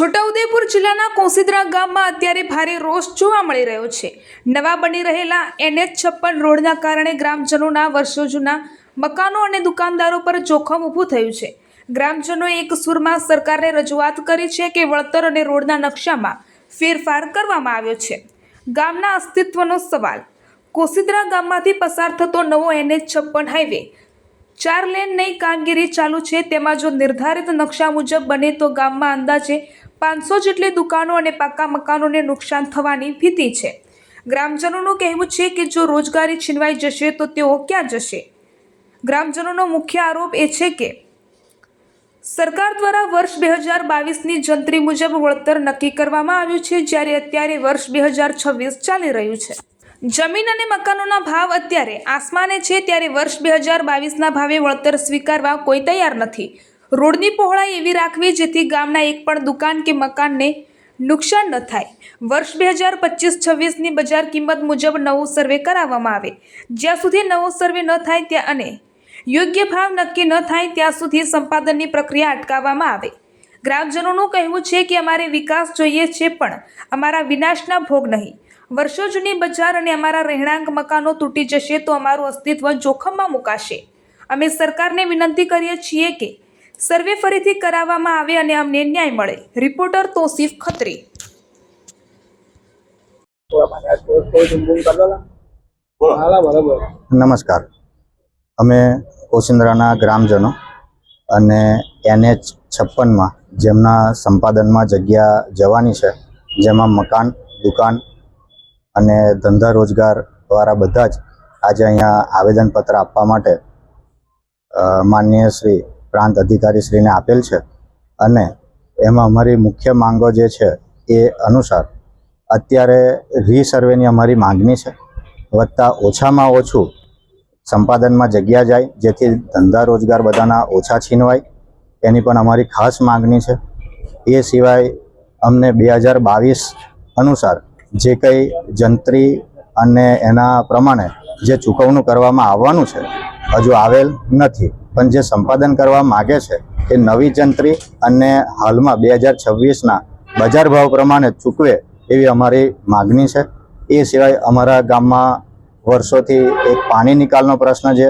છોટાઉદેપુર જિલ્લાના કોસીદરા ગામમાં અત્યારે ભારે રોષ જોવા મળી રહ્યો છે। નવા બની રહેલા NH56 રોડના કારણે ગ્રામજનોના વર્ષો જૂના મકાનો અને દુકાનદારો પર જોખમ ઊભું થયું છે। ગ્રામજનોએ એક સૂરમાં સરકારને રજૂઆત કરી છે કે વળતર અને રોડના નકશામાં ફેરફાર કરવામાં આવ્યો છે। ગામના અસ્તિત્વનો સવાલ। કોસીદરા ગામમાંથી પસાર થતો નવો NH56 હાઈવે 4 લેનની કામગીરી ચાલુ છે। તેમાં જો નિર્ધારિત નકશા મુજબ બને તો ગામમાં અંદાજે 500 જેટલી દુકાનો અને પાકા મકાનોને નુકસાન થવાની ભીતિ છે। ગ્રામજનોનું કહેવું છે કે જો રોજગારી છીનવાઈ જશે તો તેઓ ક્યાં જશે। ગ્રામજનોનો મુખ્ય આરોપ એ છે કે સરકાર દ્વારા વર્ષ 2022ની જંત્રી મુજબ વળતર નક્કી કરવામાં આવ્યું છે, જ્યારે અત્યારે વર્ષ 2026 ચાલી રહ્યું છે। જમીન અને મકાનોના ભાવ અત્યારે આસમાને છે, ત્યારે વર્ષ 2022ના ભાવે વળતર સ્વીકારવા કોઈ તૈયાર નથી। રોડની પહોળાઈ એવી રાખવી જેથી ગામના એક પણ દુકાન કે મકાનને નુકસાન ન થાય। વર્ષ 2025-26ની બજાર કિંમત મુજબ નવો સર્વે કરાવવામાં આવે। જ્યાં સુધી નવો સર્વે ન થાય ત્યાં અને યોગ્ય ભાવ નક્કી ન થાય ત્યાં સુધી સંપાદનની પ્રક્રિયા અટકાવવામાં આવે। ગ્રામજનોનું કહેવું છે કે અમારે વિકાસ જોઈએ છે, પણ અમારા વિનાશના ભોગ નહીં। વર્ષો જૂની બજાર અને અમારા રહેણાંક મકાનો તૂટી જશે તો અમારું અસ્તિત્વ જોખમમાં મુકાશે। અમે સરકારને વિનંતી કરીએ છીએ કે સર્વે ફરીથી કરાવવામાં આવે અને અમને ન્યાય મળે। રિપોર્ટર તોસીફ ખત્રી। નમસ્કાર, અમે કોસિંદરાના ગ્રામજનો અને NH56માં જેમના સંપાદનમાં જગ્યા જવાની છે, જેમાં મકાન, દુકાન અને ધંધા રોજગારવાળા બધા જ આજે અહીંયા આવેદનપત્ર આપવા માટે માનનીય શ્રી પ્રાંત અધિકારી શ્રીને આપેલ છે। અને એમાં અમારી મુખ્ય માંગો જે છે એ અનુસાર અત્યારે રીસર્વેની અમારી માંગણી છે, વત્તા ઓછામાં ઓછું સંપાદનમાં જગ્યા જાય જેથી ધંધા રોજગાર બધાના ઓછા છીનવાય, એની પણ અમારી ખાસ માંગણી છે। એ સિવાય અમને 2022 અનુસાર જે કંઈ જંત્રી અને એના પ્રમાણે જે ચૂકવણું કરવામાં આવવાનું છે હજુ આવેલ નથી, પણ જે સંપાદન કરવા માગે છે એ નવી જંત્રી અને હાલમાં 2026ના બજાર ભાવ પ્રમાણે ચૂકવે એવી અમારી માગણી છે। એ સિવાય અમારા ગામમાં વર્ષોથી એક પાણી નિકાલનો પ્રશ્ન છે,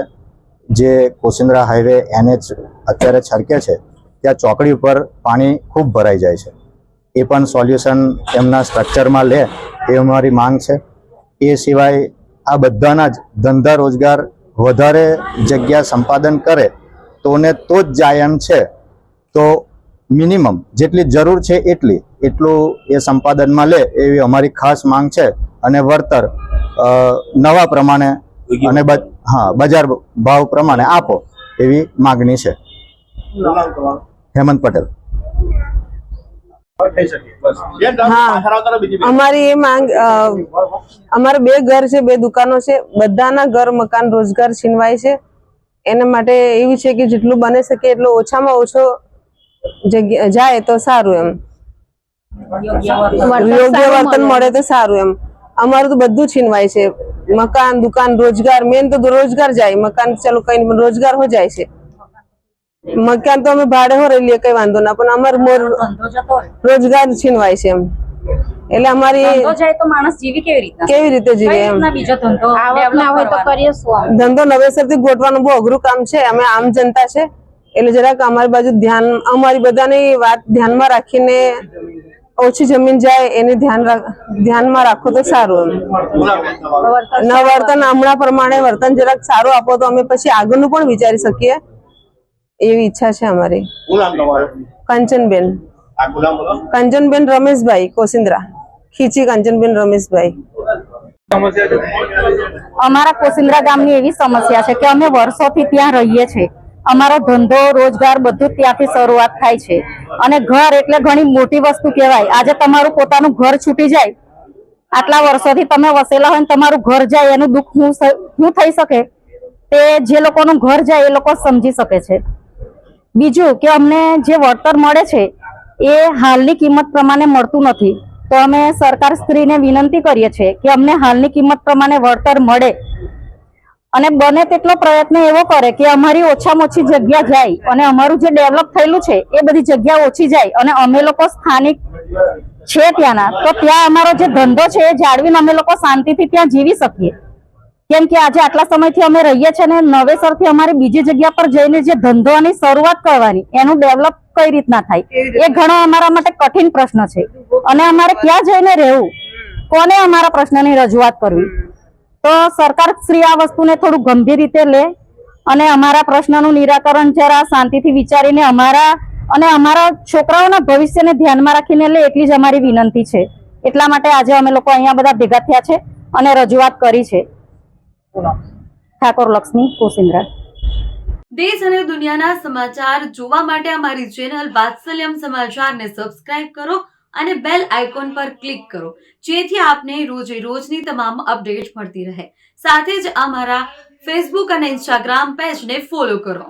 જે કોસિંદરા હાઈવે NH અત્યારે છરકે છે ત્યાં ચોકડી ઉપર પાણી ખૂબ ભરાઈ જાય છે, એ પણ સોલ્યુશન એમના સ્ટ્રક્ચરમાં લે એ અમારી માંગ છે। એ સિવાય આ બધાના જ ધંધા રોજગાર વધારે જગ્યા સંપાદન કરે તો જ જાય એમ છે, તો મિનિમમ જેટલી જરૂર છે એટલું એ સંપાદનમાં લે એવી અમારી ખાસ માંગ છે। અને વળતર નવા પ્રમાણે અને બજાર ભાવ પ્રમાણે આપો એવી માગણી છે। હેમંત પટેલ। અમારી એ માંગ, અમારે 2 ઘર છે, 2 દુકાનો છે, બધાના ઘર મકાન રોજગાર છીનવાય છે। એના માટે એવું છે કે જેટલું બની શકે એટલું ઓછામાં ઓછો જગ્યા જાય તો સારું, એમ યોગ્ય વર્તન મળે તો સારું। એમ અમારું તો બધું છીનવાય છે, મકાન, દુકાન, રોજગાર। મેન તો રોજગાર જાય, મકાન ચાલો કઈ રોજગાર હો જાય છે। મકાન તો અમે ભાડે હો રહી લઈએ, કઈ વાંધો ના, પણ અમારું રોજગાર છીનવાય છે। એમ એટલે અમારી કેવી રીતે જીવે, એમ ધંધો નવેસરથી ગોઠવાનું બહુ અઘરું કામ છે। અમે આમ જનતા છે એટલે જરાક અમારી બાજુ અમારી બધાની વાત ધ્યાનમાં રાખીને ઓછી જમીન જાય એને ધ્યાનમાં રાખો તો સારું। એમ વર્તન હમણાં પ્રમાણે વર્તન જરાક સારું આપો તો અમે પછી આગળનું પણ વિચારી શકીએ એવી ઈચ્છા છે અમારી। કંચનબેન રમેશભાઈ, કોસિંદરા, ખીચી કંચનબેન રમેશભાઈ। અમારા કોસિંદરા ગામની એવી સમસ્યા છે કે અમે વર્ષોથી ત્યાં રહીએ છીએ। અમારો ધંધો રોજગાર બધું ત્યાંથી શરૂઆત થાય છે, અને ઘર એટલે ઘણી મોટી વસ્તુ કહેવાય। આજે તમારું પોતાનું ઘર છૂટી જાય, આટલા વર્ષોથી તમે વસેલા હોય ને તમારું ઘર જાય એનું દુઃખ શું થઈ શકે તે જે લોકોનું ઘર જાય એ લોકો સમજી શકે છે। બીજું કે અમને જે વળતર મળે છે એ હાલની કિંમત પ્રમાણે મળતું નથી, તો અમે સરકાર શ્રીને વિનંતી કરીએ છીએ કે અમને હાલની કિંમત પ્રમાણે વળતર મળે। અને બને તેટલો પ્રયત્ન એવો કરે કે અમારી ઓછામાં ઓછી જગ્યા જાય અને અમારું જે ડેવલપ થયેલું છે એ બધી જગ્યા ઓછી જાય અને અમે લોકો સ્થાનિક છે ત્યાંના, તો ત્યાં અમારો જે ધંધો છે એ જાળવીને અમે લોકો શાંતિથી ત્યાં જીવી શકીએ. કેમ કે આજે આટલા સમયથી અમે રહીએ છીએ ને નવેસરથી અમારી બીજી જગ્યા પર જઈને જે ધંધોની શરૂઆત કરવાની, એનું ડેવલપ કઈ રીતના થાય એ ઘણો અમારા માટે કઠિન પ્રશ્ન છે. અને અમારે ક્યાં જઈને રહેવું, કોને અમારા પ્રશ્નની રજૂઆત કરવી? તો સરકાર શ્રી આ વસ્તુને થોડું ગંભીર રીતે લે અને અમારા પ્રશ્નનું નિરાકરણ જરા શાંતિથી વિચારીને અમારા છોકરાઓના ભવિષ્યને ધ્યાનમાં રાખીને લે, એટલી જ અમારી વિનંતી છે. એટલા માટે આજે અમે લોકો અહીંયા બધા ભેગા થયા છે અને રજૂઆત કરી છે. ઠાકોર લક્ષ્મી, કોસિન્દ્રા. દેશ અને દુનિયાના સમાચાર જોવા માટે અમારી ચેનલ વાત્સલ્યમ સમાચારને સબસ્ક્રાઇબ કરો અને બેલ આઇકોન પર ક્લિક કરો, જેથી આપને રોજે રોજની તમામ અપડેટ મળતી રહે. સાથે જ અમારા ફેસબુક અને ઇન્સ્ટાગ્રામ પેજને ફોલો કરો.